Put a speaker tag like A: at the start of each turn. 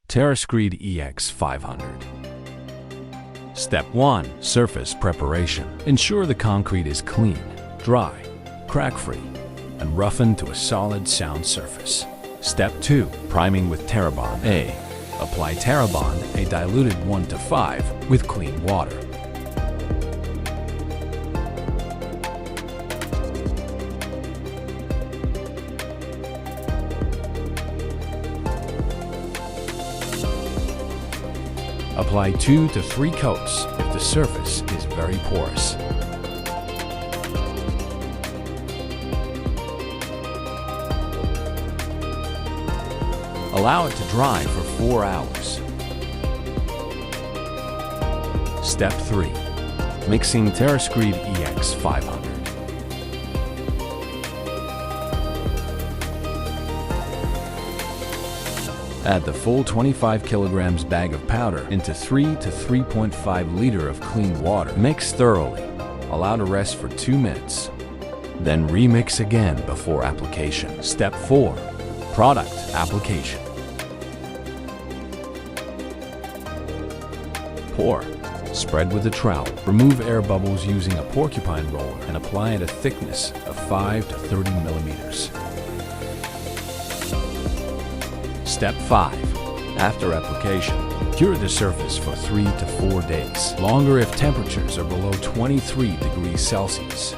A: Terrascreed EX500. Step 1. Surface preparation. Ensure the concrete is clean, dry, crack-free, and roughened to a solid, sound surface. Step 2. Priming with Terrabond. A. Apply Terrabond, a diluted 1:5, with clean water. Apply 2 to 3 coats if the surface is very porous. Allow it to dry for 4 hours. Step 3. Mixing Terrascreed EX500. Add the full 25 kilograms bag of powder into 3 to 3.5 liter of clean water. Mix thoroughly. Allow to rest for 2 minutes. Then remix again before application. Step 4. Product application. Pour. Spread with a trowel. Remove air bubbles using a porcupine roller and apply at a thickness of 5 to 30 millimeters. Step 5. After application, cure the surface for 3 to 4 days. Longer if temperatures are below 23 degrees Celsius.